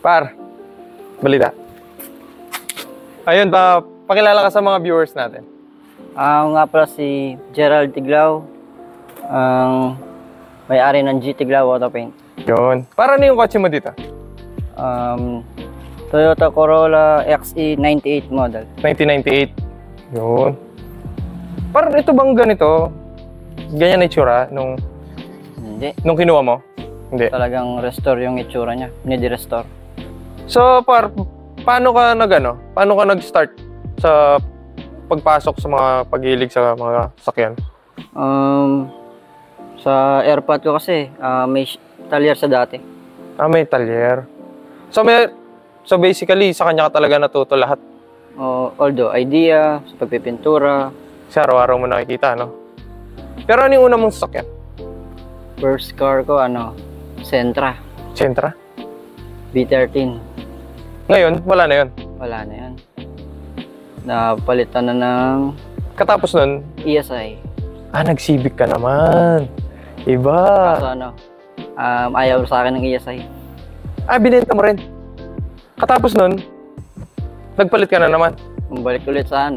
Par, balita. Ayun, pakilala ka sa mga viewers natin. Ako nga pala si Gerald Tiglao, ang may-ari ng G Tiglao Auto Paint. Yun. Para ano yung kotse mo dito? Toyota Corolla XE 98 model. 1998. Yun. Parang ito bang ganito? Ganyan na itsura nung kinuha mo? Hindi. Talagang restore yung itsura niya. Nidi-restore. So, paano ka nag-start sa pagpasok sa mga paghilig sa mga sakyan? Sa airpot ko kasi, may talyer sa dati. May talyer. So basically, sa kanya ka talaga natuto lahat? Although, idea, sa pagpipintura. Sa araw-araw mo nakikita, no? Pero ano yung una mong sasakyan? First car ko, Sentra. Sentra? B13. Ngayon, wala na yun? Wala na yan. Napalitan na ng Katapos nun? ESI. Nag-Civic ka naman. Iba. Kaso ayaw sa akin ng ESI. Binenta mo rin. Katapos nun, nagpalit ka na naman. Balik ulit sa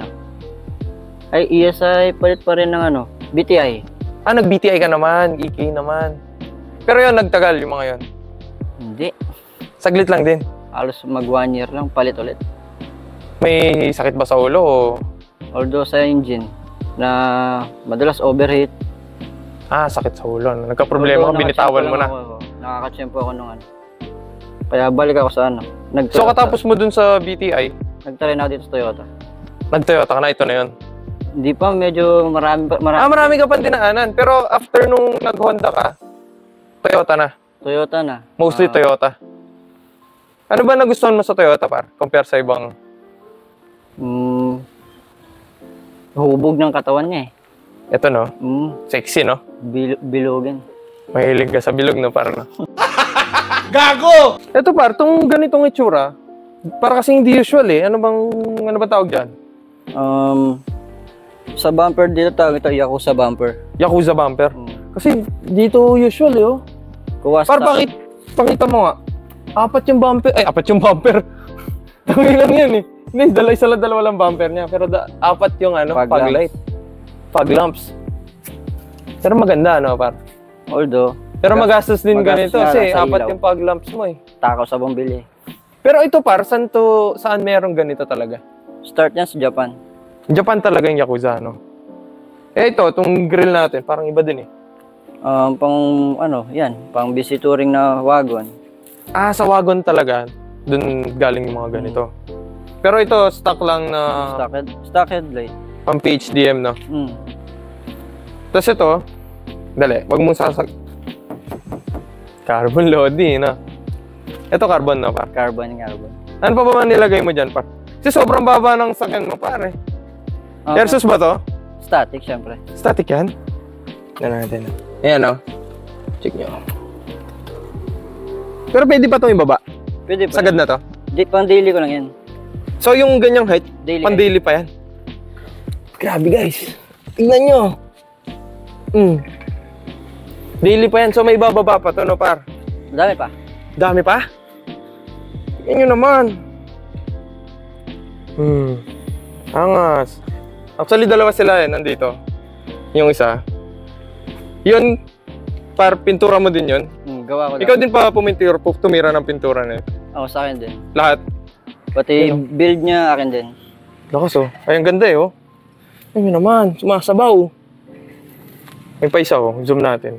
ESI, palit pa rin ng BTI. Nag-BTI ka naman, EK naman. Pero yun, nagtagal yung mga yun. Hindi. Saglit lang din. Halos mag 1 year lang, palit ulit. May sakit ba sa ulo o? Although sa engine, na madalas overheat. Sakit sa ulo. Nagka-problema ka, binitawan mo na. Nakakatsyempo ako nung Kaya balik ako sa So katapos mo dun sa BTI? Nagtry na ako dito sa Toyota. Nag-Toyota ka na, ito na yun? Hindi pa, medyo marami. Marami ka pa dinaanan. Pero after nung nag-Honda ka, Toyota na? Toyota na. Mostly Toyota. Ano ba nagustuhan mo sa Toyota, par? Compare sa ibang? Hubog ng katawan niya Ito, no? Sexy, no? Bilogin. Mahilig ka sa bilog, no? Para, no? Gago! Ito, par, itong ganitong itsura, para kasing hindi usual, eh. Ano ba tawag dyan? Sa bumper dito tawag ito, Yakuza bumper. Yakuza bumper? Kasi dito usual, eh, oh. Par, pakita mo nga. Apat yung bumper. Tawag lang yan, eh. Hindi, dalawa lang bumper niya. Pero apat yung fog light. Fog lamps. Pero maganda, par? Although, pero magastos din ganito kasi apat yung fog lamps mo, eh. Takaw sa bumili. Pero ito, par, saan meron ganito talaga? Start niyan sa Japan. Japan talaga yung Yakuza, no? Itong grill natin, parang iba din, eh. Pang busy touring na wagon. Sa wagon talaga, dun galing yung mga ganito. Pero ito, stock lang na... Stock headlight. Pang PHDM, no? Tapos ito, dali, wag mong carbon loading, no? Ito carbon, no, par? Carbon. Ano pa ba nilagay mo dyan, par? Kasi sobrang baba ng sakyan mo, pare. Versus ba to? Static, syempre. Static yan? Yan natin. Ayan, no? Check nyo. Pero pwede pa itong ibaba? Pwede pa. Sagad na to? Pang daily ko lang yan. So yung ganyang height, pang daily pa yan? Grabe, guys. Tingnan nyo. Daily pa yan. So may bababa pa to, no, par? Dami pa. Dami pa? Tingnan nyo naman. Angas. Actually, dalawa sila, nandito. Yung isa. Yun, par, pintura mo din yun? Gawa ko lang. Ikaw din pa tumira ng pintura na yun? Ako, sa akin din. Lahat? Pati build niya, akin din. Lakas, oh. Ay, ang ganda, eh, oh. Ayun naman, sumasabaw. May pa isa, oh. Zoom natin.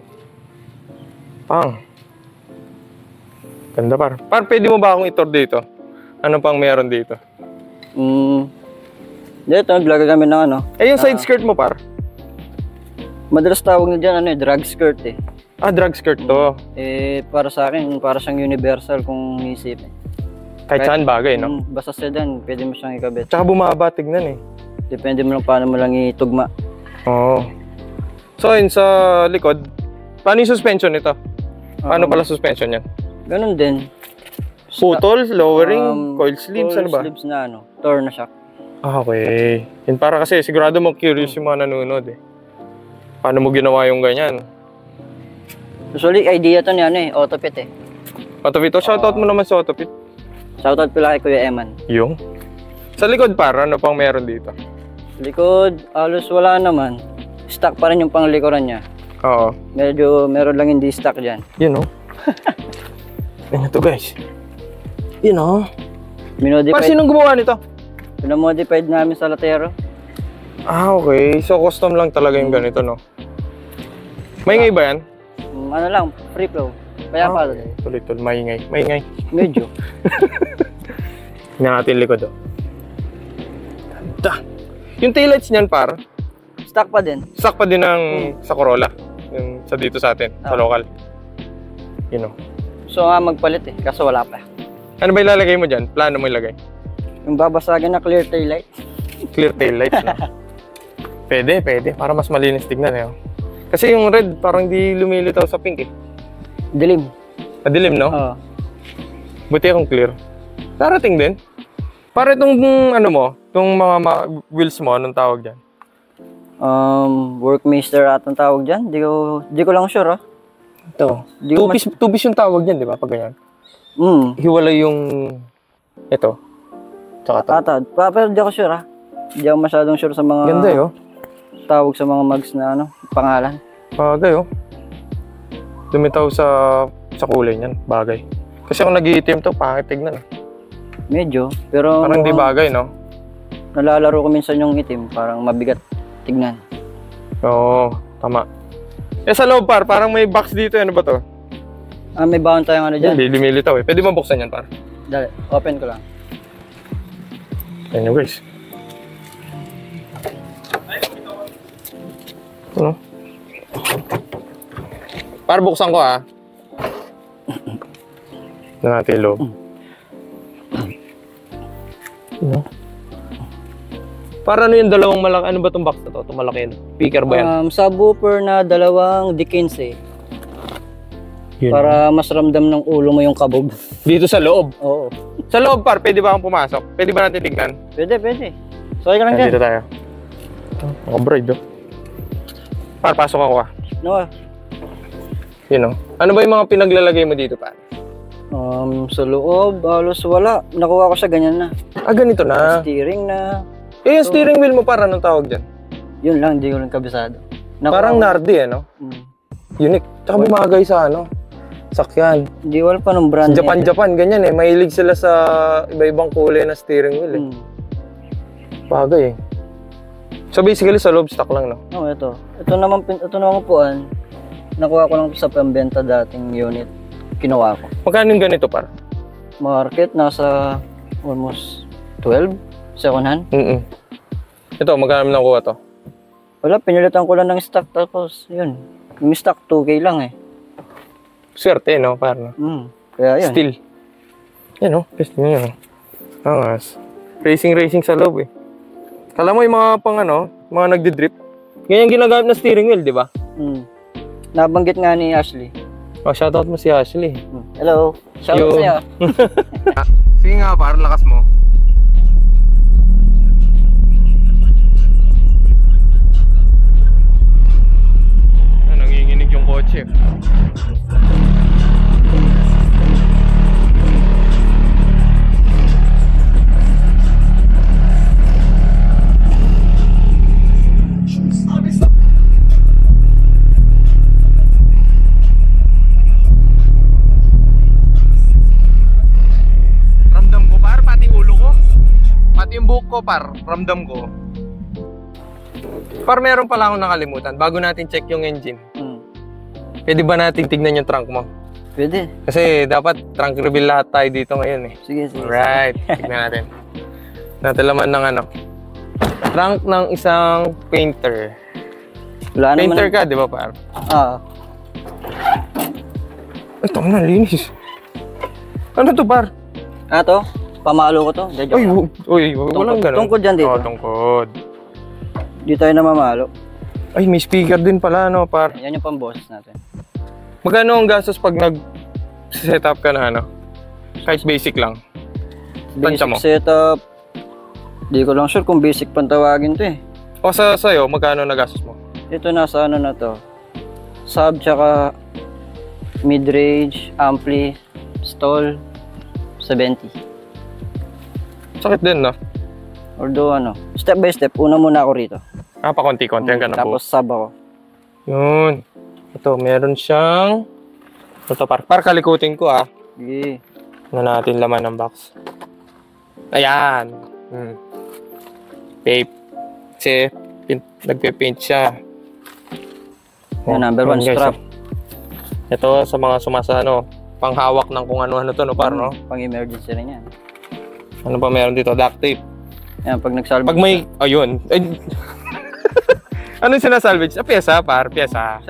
Pang. Ganda, par. Par, pwede mo ba akong itor dito? Ano pang meron dito? Dito, naglaga kami ng yung side skirt mo, par? Madalas tawag nyo dyan, drag skirt, eh. Drag skirt to. Para sa akin, para siyang universal kung isipin. Kahit saan bagay, no? Basta sedan, pwede mo siyang ikabit. Tsaka bumaba, tignan, eh. Depende mo lang paano mo lang itugma. Oo. So, yun sa likod, paano yung suspension nito? Paano pala suspension yan? Ganun din. Putol, lowering, coil sleeves, ano ba? Coil sleeves na torn na shock. Okay. Yun para kasi sigurado mo curious yung mga nanonood, eh. Paano mo ginawa yung ganyan? Usually, idea to niya, Autopit, eh. Autopit, shoutout mo naman sa Autopit. Shoutout pala kay Kuya Eman. Yung? Sa likod par, ano pang meron dito? Likod, halos wala naman. Stock pa rin yung panglikuran niya. Oo. Medyo meron lang hindi stock dyan. Yun o. Yan to guys. Yun o. Par, sinong gumawa nito? Pinamodified namin sa Latero. Ah, okay. So, custom lang talaga yung ganito, no? Maingay ba yan? Ano lang, free flow. Kaya pa. Okay. Tuloy-tuloy. Maingay. Maingay. Medyo. Tingnan natin likod, oh. Ganda. Yung taillights niyan, par, Stock pa din. stock pa din ng sa Corolla. Yung sa dito sa atin, sa local. Yun, oh. So nga magpalit eh, kaso wala pa. Ano ba ilalagay mo dyan? Plano mo ilagay? Yung babasagin na clear taillight. Clear taillights, no? Pwede, pwede. Para mas malinis tignan, eh. Oh. Kasi yung red, parang di lumilitaw sa pink, eh. Dilim. Madilim, no? Oo. Buti akong clear. Darating din. Para itong, ano mo, itong mga wheels mo, anong tawag dyan? Workmaster atong tawag dyan. Di ko lang sure, ah. Ito. Di ko Two-piece yung tawag dyan, di ba? Pag ganyan. Hiwalay yung... Ito. Tsaka ito. Pero di ako sure, ah. Di ako masyadong sure sa mga... Ganda, yo. Tawag sa mga mags na, ano, pangalan. Bagay, oh. Lumitaw sa kulay niyan. Bagay. Kasi kung nag-iitim to, pangit tignan, eh. Medyo. Pero... Parang di bagay, no? Nalalaro ko minsan yung itim. Parang mabigat tignan. Oo, tama. Eh sa loob, par, parang may box dito. Ano ba to? May baon tayong ano dyan. Hindi, lumilitaw, eh. Pwede mo buksan yan, par. Dali, open ko lang. Ayan yung guys. Ano? Par, buksan ko, ha. Na natin yung loob. Ano? Para ano yung dalawang malaki, ano ba itong box na to? Itong malaki yun. Speaker ba yan? Subwoofer na dalawang D15. Yun. Para mas ramdam ng ulo mo yung kabob. Dito sa loob. Oo. Sa loob, par, pwede ba akong pumasok? Pwede ba natin tignan? Pwede. Sakay ka lang dyan. Dito tayo. Naka-bride, oh. Par, pasok ako, ah. No. Yun, oh. Ano ba yung mga pinaglalagay mo dito, par? Sa loob, halos wala. Nakuha ko siya ganyan na. Ah, ganito na. Steering na. Eh, yung steering wheel mo, par, anong tawag dyan? Yun lang, hindi ko lang kabisado. Parang Nardi, eh, no? Unique. Tsaka bumagay sa, ano, sakyan. Hindi wala pa nung brand. Japan, ganyan, eh. Mahilig sila sa iba-ibang kulay na steering wheel, eh. Bagay, eh. So, basically, sa loob stock lang, no? Oo, ito. Ito naman upuan. Nakuha ko lang sa pambenta dating unit. Kinuha ko. Magkano yung ganito, par? Market, nasa almost 12. Second hand. Ito, magkano mo nakuha to? Wala, pinilitan ko lang ng stock tapos yun. Yung stock 2K lang eh. Swerte, no? Par, no? Kaya yun. Still. Yan, no? Pwede nyo yun. Angas. Racing sa loob, eh. Kala mo yung mga pang, ano, mga nagdi-drip. Ganyan ginagamit na steering wheel, di ba? Nabanggit nga ni Ashley. Oh, shoutout mo si Ashley. Hello. Shoutout sa'yo. Sige nga, par, lakas mo. Nanginginig yung kotse. Ramdam ko, par, pati ulo ko. Pati yung buhok ko, par, ramdam ko. Par, meron pala akong nakalimutan. Bago natin check yung engine, pwede ba natin tignan yung trunk mo? Pwede. Kasi dapat trunk reveal lahat tayo dito ngayon, eh. Sige. Alright, tignan natin. Natin laman ng ano. Trunk ng isang painter. Wala Painter naman. ka, di ba, par? Ito na, linis. Ano to, par? To? Pamalo ko to. Walang ganun. Tungkod dyan dito. Oo, tungkod. Di tayo na mamalo. Ay, may speaker din pala, no, par? Yan yung pang-boses natin. Magkano ang gastos pag nag-setup ka na, ano? Kahit basic lang. Tansya mo. Basic setup. Di ko lang sure kung basic pang tawagin to eh. O sa'yo, magkano na gastos mo? Ito nasa ano na to. Sub tsaka mid-range, ampli, stall, 70. Sakit din, no? Although ano, step by step, una muna ako rito. Pa konti-konti ang ganun po. Tapos sub ako. Yun. Ito, meron siyang... Ito, par kalikutin ko, ah. Sige. Ano natin laman ng box. Ayan. Tape. Kasi, nagpe-paint siya. Yan, number 1 strap. Ito, sa mga sumasano, panghawak ng kung ano-ano to, no, par, no? Pang-emergency rin yan. Ano pa meron dito? Duct tape. Yan, pag nagsalvage. Pag may, ayun. Ano yung sinasalvage? Pyesa, par, pyesa.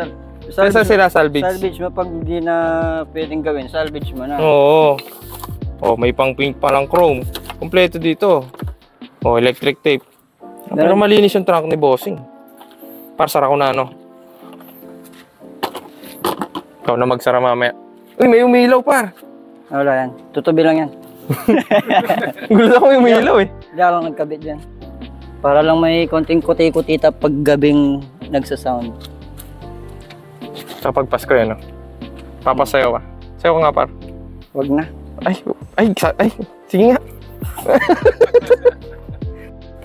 Pyesa sinasalvage. Salvage mo pag hindi na pwedeng gawin, salvage mo na. Oo. Oh, may pang pink palang chrome. Kompleto dito. Oh, electric tape. Pero malinis yung trunk ni Bossing. Par, sara ko na, ano. Ikaw na magsara mamaya. Uy, may umilaw, par. Wala yan. Tutubi lang yan. Gulat ako may umilaw, eh. Hindi ako lang nagkabit dyan. Para lang may konting kuti-kutita pag gabing nagsasound. Kapag Pasko yan, no? Papasayaw ka. Sayaw ka nga, par. Wag na. Ay, sige nga.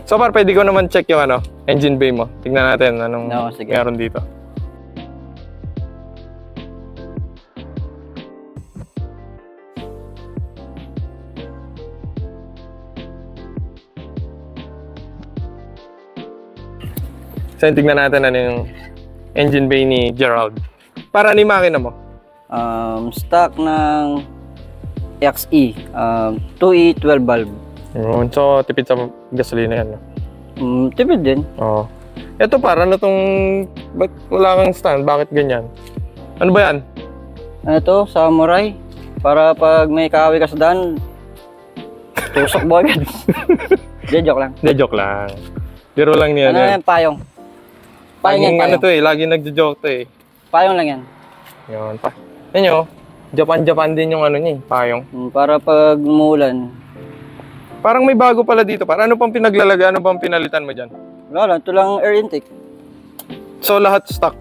So, par, pwede ko naman check yung ano, engine bay mo. Tignan natin anong meron dito. So, tignan natin ano yung engine bay ni Gerald. Para ni makina mo? Stock ng XE, 2E 12 valve. So, tipid sa gasolina yan. No? Tipid din. Oo. Ito para ano tong, ba't wala kang stand? Bakit ganyan? Ano ba yan? Ano to? Samurai. Para pag may kahoy ka sa daan, tusok mo agad. Hindi, joke lang. Hindi, joke lang. Biro lang niya. Ano yan? Payong. Payong yan, payong. Ano to eh, lagi nagjo-joke to eh. Payong lang yan. Yun pa. Yan nyo, Japan din yung ano niya eh, payong. Para pag umulan. Parang may bago pala dito. Para ano pang pinaglalagay, ano pang pinalitan mo dyan? Wala lang, ito lang air intake. So lahat stock?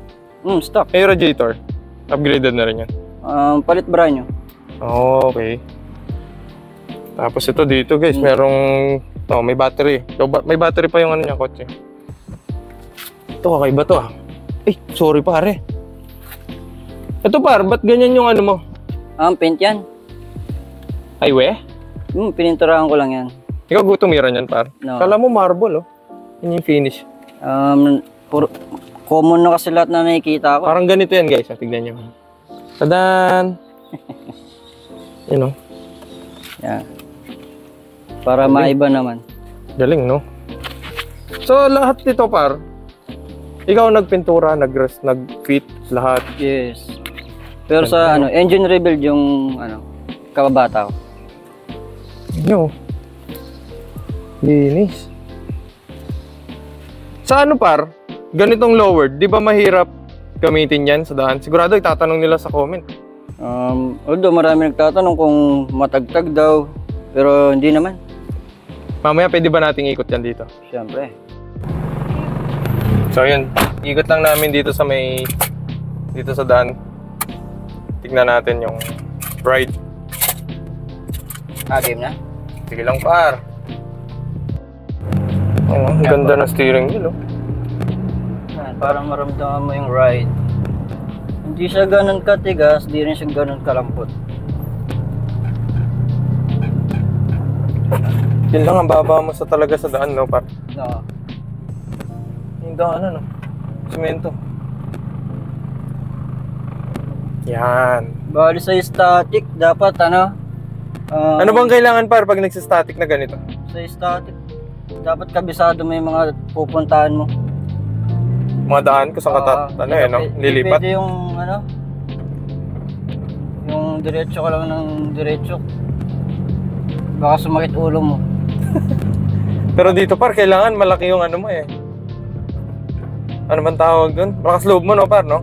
Stock. May radiator? Upgraded na rin yan? Palit brand nyo. Oh, okay. Tapos ito dito guys, merong... Oh, may battery. So, may battery pa yung ano niya, kotse. Ito, kakaiba to ah. Sorry pare. Ito par, ba't ganyan yung ano mo? Paint yan. Ay, we? Pininturahan ko lang yan. Ikaw tumira niyan par? No. Kala mo marble, oh. Yun yung finish. Common na kasi lahat na nakikita ko. Parang ganito yan guys, tignan nyo. Tadan! Yun, oh. Yeah. Para maiba naman. Galing, no? So, lahat nito par, ikaw nagpintura, nag-fit, lahat. Yes. Pero sa engine rebuild yung kababata ko. Yo. Linis. Sa ano par, ganitong lowered, di ba mahirap gamitin yan sa daan? Sigurado itatanong nila sa comment. Although marami nagtatanong kung matagtag daw, pero hindi naman. Mamaya pwede ba nating ikot yan dito? Siyempre. So yun, ikot lang namin dito sa dito sa daan. Tignan natin yung ride. Game na? Sige lang par. Ang ganda ng steering wheel, oh. Para maramdaman mo yung ride. Hindi siya ganun katigas, di rin siya ganun kalambot. Yun lang ang baba mo talaga sa daan, no par? No. Yung daan, ano? Semento. Yan. Bali sa static, dapat ano bang kailangan par pag nagsistatic na ganito? Sa static, dapat kabisado mo yung mga pupuntahan mo. Mga daan ko sa nilipat? Pwede yung yung diretso ka lang ng diretso. Baka sumakit ulo mo. Pero dito par, kailangan malaki yung ano mo eh. Ano man tawag dun? Malakas loob mo, no par, no?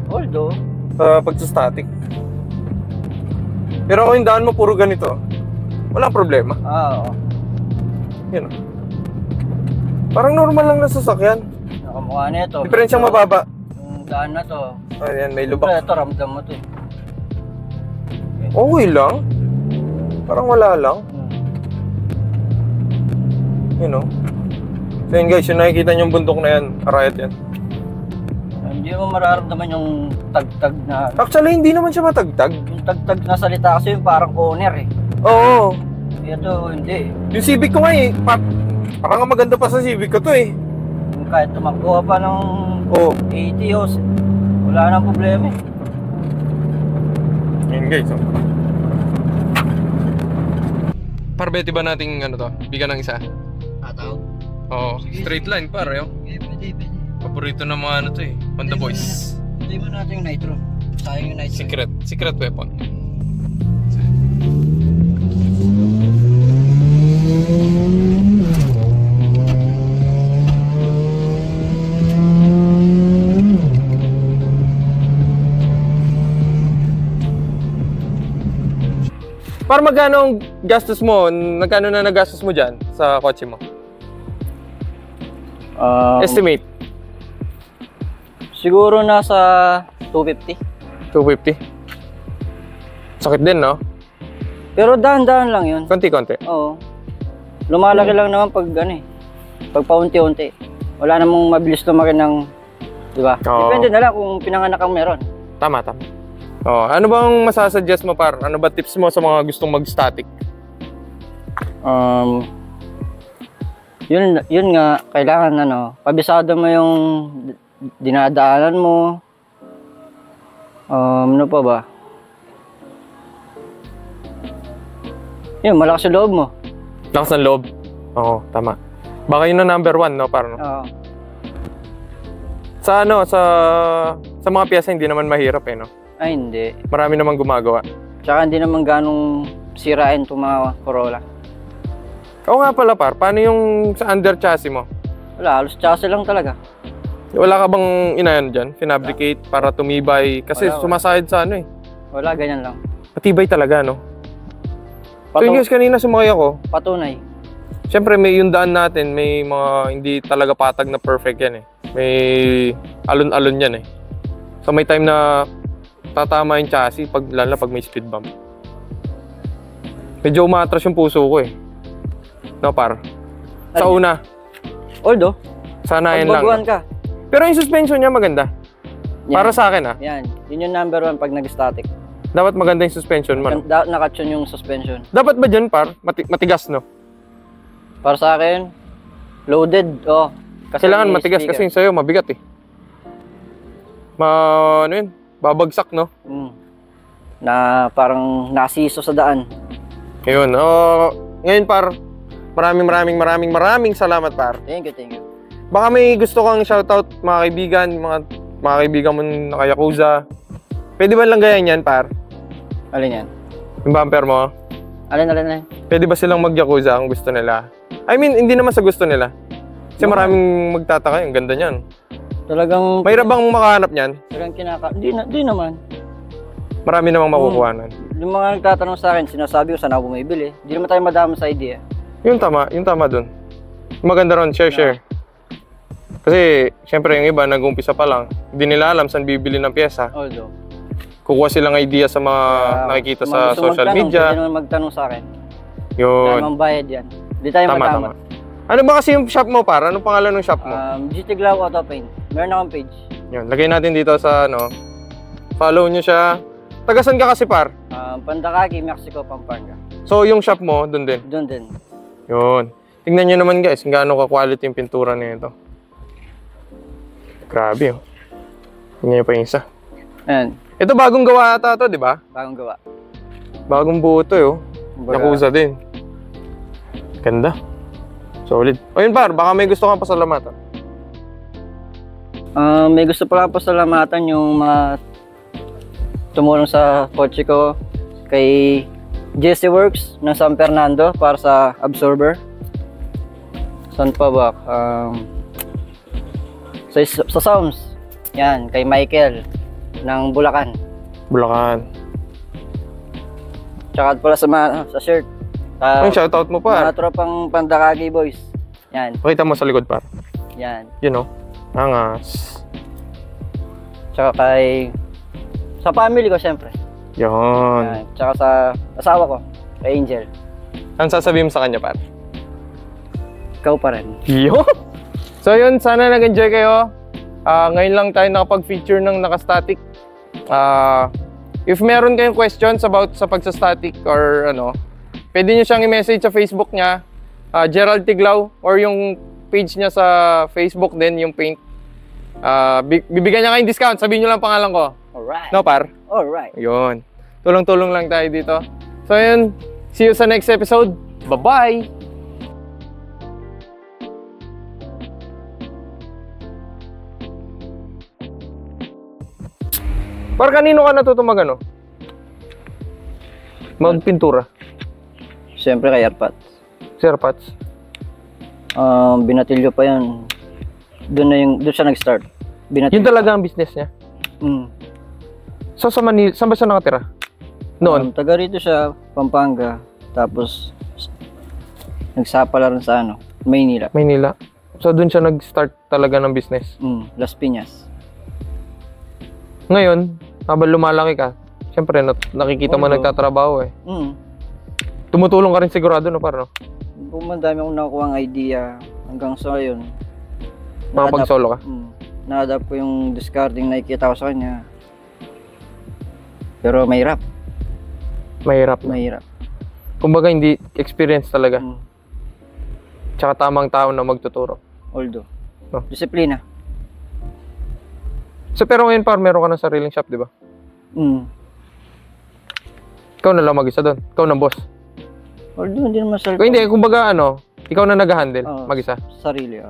Although pag-static. Pero kung yung daan mo puro ganito, walang problema. Oo. Yun. Parang normal lang na sasakyan. Nakamukha na ito. Diferensyang mababa. Yung daan na to. Ayan, may lubak. Ito, ramdam mo to. Okay lang. Parang wala lang. Yun know? So yun guys, yung nakikita nyo yung bundok na yan, Arayat yan. Hindi mo mararamdaman yung tagtag na... Actually, hindi naman siya matagtag. Yung tagtag na salita kasi yung parang owner eh. Oo. Ito, hindi. Yung Civic ko nga eh, parang maganda pa sa Civic ko to eh. Yung kahit tumakbo ka pa ng 80 o wala nang problema eh. Yun guys, oh. Parbeti ba nating ano to? Bigyan ng isa? Ataw? Oo, straight line pare, oh. Pwede. Paborito ng mga ano to eh, Honda Boys. Hindi mo natin yung nitro. Sayang yung nitro. Secret weapon. Para magkano ang gastos mo? Nagkano na nagastos mo dyan sa kotse mo? Estimate? Siguro nasa 250. 250? Sakit din, no? Pero dahan-dahan lang yun. Konti-konti. Oo. Lumalaki lang naman pag ano eh. Pag paunti-unti. Wala namang mabilis lumaki ng... Diba? Oo. Depende na lang kung pinanganak ang meron. Tama. Oh, ano bang masasuggest mo par? Ano ba tips mo sa mga gustong mag-static? Yun nga, kailangan ano, kabisado mo yung dinadaanan mo. Ano pa ba? Yun, malakas yung loob mo. Lakas ng loob? Oo, tama. Baka yun ang number 1, no? Parang, Oo. sa ano, sa mga piyesa hindi naman mahirap eh, no? Ay, hindi. Marami namang gumagawa. Tsaka hindi naman ganong sirain itong mga Corolla. Oo nga pala par, paano yung sa under chassis mo? Wala, halos chassis lang talaga. Wala ka bang inayan dyan? Finabricate para tumibay? Kasi Wala. sumasahid sa ano eh. Wala, ganyan lang. Matibay talaga, no? So yung guys, kanina sumakay ako. Patunay. Siyempre may yung daan natin, may mga hindi talaga patag na perfect yan eh. May alon-alon yan eh. So may time na tatama yung chassis lalo pag may speed bump. Medyo umatras yung puso ko eh. No par? Sa una. Although, Sana yan lang. pagbaguhan ka. Pero yung suspension niya maganda. Yan. Para sa akin Yan. Yun yung number 1 pag nag-static. Dapat maganda yung suspension mo. No? Nakatune yung suspension. Dapat ba dyan par? Matigas no? Para sa akin, loaded. Oh. Kasi Kailangan may matigas speaker. kasi yung sa'yo mabigat eh. Ano yun? Babagsak no? Na parang nasiso sa daan. Ngayon, ngayon par, maraming salamat par. Thank you. Baka may gusto kang shoutout mga kaibigan, mga kaibigan mo na kay Yakuza. Pwede ba lang gayan yan par? Alin yan? Yung bumper mo? Alin. Pwede ba silang mag-Yakuza kung gusto nila? I mean, hindi naman sa gusto nila. Kasi maraming magtataka, yung ganda niyan. Talagang... Mayroon bang makahanap niyan? Talagang Di naman. Marami namang makukuha nun. Yung mga nagtatanong sa akin, sinasabi ko saan ako bumibili. Hindi naman tayo madama sa idea. Yung tama dun. Maganda ron, share. Kasi, syempre yung iba, nag-umpisa pa lang. Hindi nila alam saan bibili ng pyesa. Although, Kukuha silang idea sa mga nakikita sa social media. Pwede naman magtanong sa akin. Yun. Tamang bayad yan. Hindi tayo Tama. Ano ba kasi yung shop mo para? Anong pangalan ng shop mo? GT Glau Auto Paint. Meron akong page. Yun, lagay natin dito sa ano. Follow nyo siya. Tagasan ka kasi par? Pandakaki, Mexico, Pampanga. So yung shop mo, dun din? Doon din. Yun. Tingnan nyo naman guys, kung gaano ka-quality yung pintura nito. Grabe oh. Tingnan nyo pa yung isa. Ayan. Ito bagong gawa ata to, di ba? Bagong gawa. Bagong buo to oh. Yakuza din. Ganda. Solid. O yun par, baka may gusto kang pasalamatan. May gusto pala pasalamatan yung mga tumulong sa kotse ko kay Jesse Works ng San Fernando para sa absorber. Saan pa ba? Sa Sounds. Yan, kay Michael ng Bulacan. Tsaka pala sa shirt. Yung shoutout mo par. Mga tropang Pandakagi boys. Yan. Pakita mo sa likod par. Yan. Yun oh. Angas. Tsaka sa family ko syempre. Yun. Yan. Tsaka sa asawa ko, kay Angel. Ano sasabihin mo sa kanya par? ikaw pa rin. Yo! So yun, sana nag-enjoy kayo. Ngayon lang tayo nakapag-feature ng naka-static. If meron kayong questions about sa pagsa-static or ano, pwede nyo siyang i-message sa Facebook niya, Gerald Tiglao, or yung page niya sa Facebook din, yung paint. Bibigyan niya kayong discount, sabihin nyo lang pangalan ko. Alright. No, par? Alright. Yun. Tulong-tulong lang tayo dito. So yun, see you sa next episode. Bye-bye! Par, kanino ka natuto mag-ano? Magpintura? Siyempre kay Arpat. Sir Pats? Binatilyo pa yan. Doon siya nag-start. Yun talaga ang business niya? So sa Manila, saan ba siya nakatira? Noon? Taga rito siya, Pampanga. Tapos, nagsapala rin sa Maynila. Maynila. So doon siya nag-start talaga ng business? Las Piñas. Ngayon, habang lumalaki ka, siyempre nakikita mo nagtatrabaho eh. Tumutulong ka rin sigurado, no, parang, no? Madami akong nakukuha ang idea hanggang sa ngayon. Makapag-solo ka? Na-adapt ko yung discarding nakikita ko sa kanya. Pero mahirap. Mahirap. Kumbaga hindi experience talaga. Tsaka tamang tao na magtuturo. Although, no? Disiplina. So pero ngayon par, meron ka ng sariling shop, di ba? Ikaw na lang mag-isa doon? Ikaw na boss? Although, hindi naman Kung hindi, kumbaga ikaw na nag-handle, mag-isa? Sarili,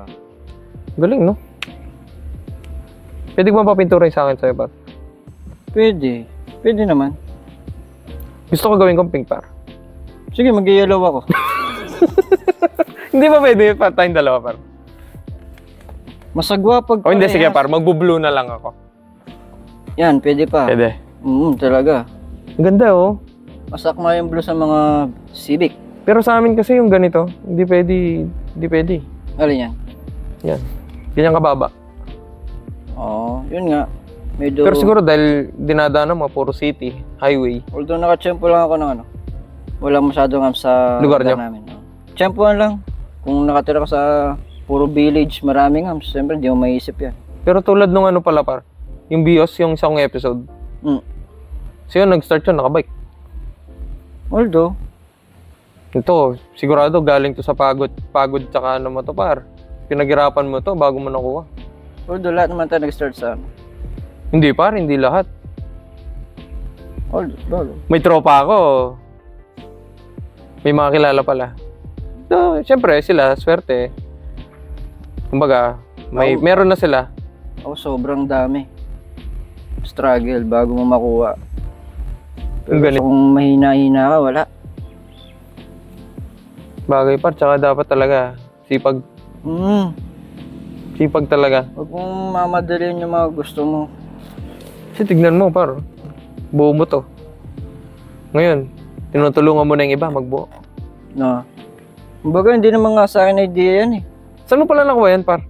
Galing, no? Pwede mo papinturin sa akin sa'yo, par? Pwede. Pwede naman. Gusto ko gawin kong pink, par. Sige, mag-yellow ako. Hindi ba pwede pa tayong dalawa, par? Masagwa pag... O hindi, sige, par. Magbo-blue na lang ako. Yan, pwede pa. Pwede. Talaga. Ang ganda, oh. Masakma yung blue sa mga Civic. Pero sa amin kasi yung ganito, hindi pwede. Alin yan? Yan. Ganyan kababa. Oo, yun nga. Medyo... Pero siguro dahil dinadaanan mo, puro city, highway. Although nakatsyempo lang ako ng wala masyadong sa lugar nyo namin. Tsyempoan lang. Kung nakatira ka sa puro village, maraming siyempre di mo maiisip yan. Pero tulad nung pala par, yung BIOS, yung isang episode. So yun, nag-start yun, nakabike. Although, ito, sigurado galing to sa pagod tsaka mo to par. Pinaghirapan mo to bago mo nakuha. Although lahat naman tayo nag-start sa Hindi par, hindi lahat. Although. May tropa ako. May mga kilala pala. So, syempre sila, swerte. Kumbaga, meron na sila. Ako sobrang dami. Struggle bago mo makuha. Pero kung mahina-hina ka, wala. Bagay par, tsaka dapat talaga sipag. Sipag talaga. Huwag mong mamadalin yung mga gusto mo. Kasi tignan mo par, buo mo to. Ngayon, tinutulungan mo na yung iba magbuo. No. Kumbaga, hindi naman nga sa akin idea yan eh. Saan mo pala nakuha yan par?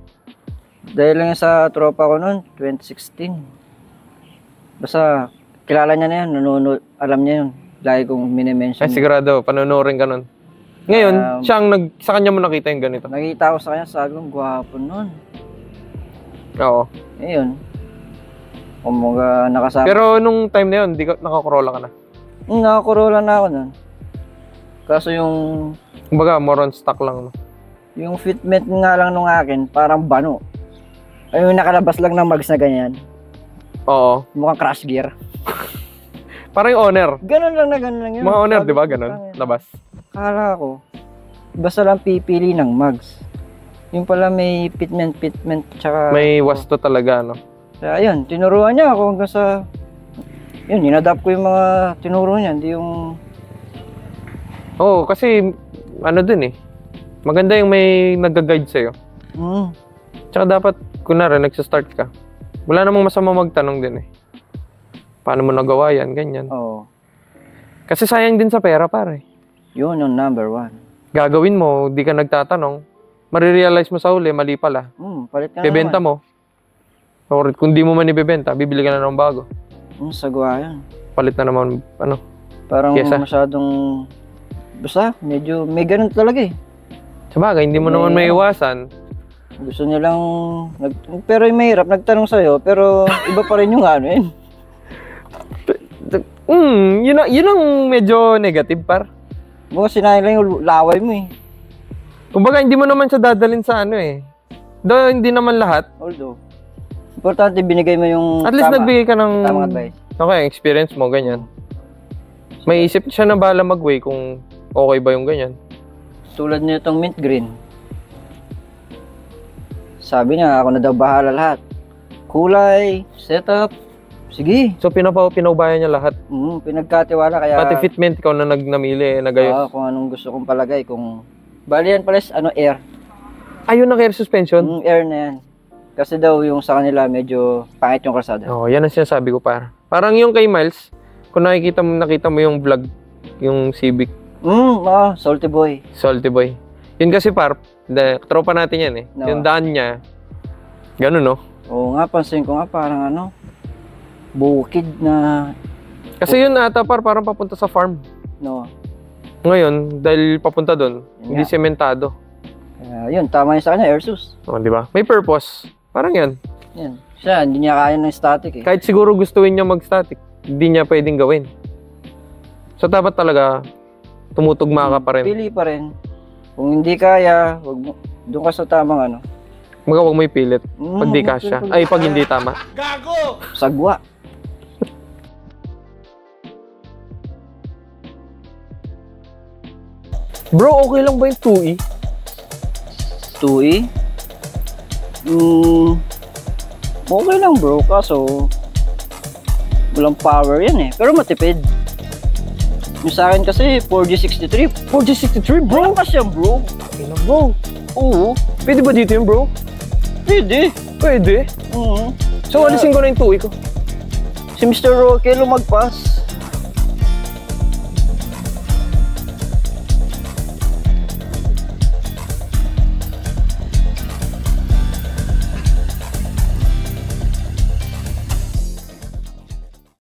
Dahil lang sa tropa ko noon, 2016. Basta, kilala niya na yan, nanonood, alam niya yun. Lagi kong minimension. Ay, sigurado, panonorin ka nun. Ngayon, sa kanya mo nakita yung ganito? Nakita ko sa kanya, sabi ko, gwapo nun. Oo. Ayun. Kumaga, nakasama. Pero nung time na yun, nakakurola ka na? Nakakurola na ako nun. Kaso yung... Kumbaga, more on stock lang. No? Yung fitment nga lang nung akin, parang bano. Ay, yung nakalabas lang ng mags na ganyan. Oo. Mukhang crash gear. Parang yung owner. Ganun lang yun. Mga owner, di ba? Ganun. Labas. Kala ko, basta lang pipili ng mags. Yung pala may fitment, tsaka... May wasto talaga, no? Kaya ayun, tinuruan niya ako hanggang sa... Yun, inadapt ko yung mga tinuro niya, hindi yung... Oo, kasi dun eh. Maganda yung may nag-guide sa'yo. Tsaka dapat, kunwari, nagsastart ka. Wala namang masama magtanong din eh. Paano mo nagawa yan, ganyan. Oo. Kasi sayang din sa pera, pare. Yun yung number one. Gagawin mo, di ka nagtatanong, marirealize mo sa huli, mali pala. Palit ka bebenta naman. mo. Or kung di mo man ibebenta, bibili ka na ng bago. Sagwa yan. Palit na naman, Parang Kesa. masyadong... Basta, medyo may ganun talaga eh. Sabagay, hindi mo naman maiwasan. Gusto niya lang, pero yung mahirap, nagtanong sa'yo, pero iba pa rin yung ano yun. Yun ang medyo negative, par. Mga sinahin lang yung laway mo eh. Kumbaga, hindi mo naman siya dadalhin sa ano eh. Though, hindi naman lahat. Although, importante binigay mo yung At least nagbigay ka ng tamang advice. Okay, experience mo, ganyan. May isip siya na bala mag-weigh kung okay ba yung ganyan. Tulad nitong mint green. Sabi niya, ako na daw bahala lahat. Kulay, setup, sige. So, pinaubayan niya lahat. Pinagkatiwala kaya... Pati fitment, ikaw na namili, nagayos. kung anong gusto kong palagay. Kung... Bali yan pala, air. Ayun na air suspension? Air na yan. Kasi daw yung sa kanila medyo pangit yung kalsada. Oo, yan ang sinasabi ko, par. Parang yung kay Miles, kung nakita mo yung vlog, yung Civic. Salty boy. Salty boy. Yun kasi, par, tropa natin yan eh. No. Yung daan niya, ganun no? Oo nga, pansin ko nga parang bukid na... Kasi yun ata, par, parang papunta sa farm. No. Ngayon, dahil papunta doon, hindi sementado. Yun, tama yun sa kanya, Airsus. Oo, di ba? May purpose. Parang yan. Yan. Siya, hindi niya kaya ng static eh. Kahit siguro gustuin niya mag-static, hindi niya pwedeng gawin. So, dapat talaga, tumutugma ka pa rin. Pili pa rin. Kung hindi kaya, doon ka sa tamang Huwag mo ipilit. Pag di kasya. Ay, pag hindi tama. Gago! Sagwa. Bro, okay lang ba yung 2E? 2E? Okay lang bro, kaso walang power yan eh. Pero matipid. Yung sa akin kasi 4G63. 4G63, bro? Malakas yan bro. Okay lang, bro. Oo. Pwede ba dito yun, bro? Pwede. Pwede? Oo. So, alisin ko na yung 2E ko. Si Mr. Roque lumagpas.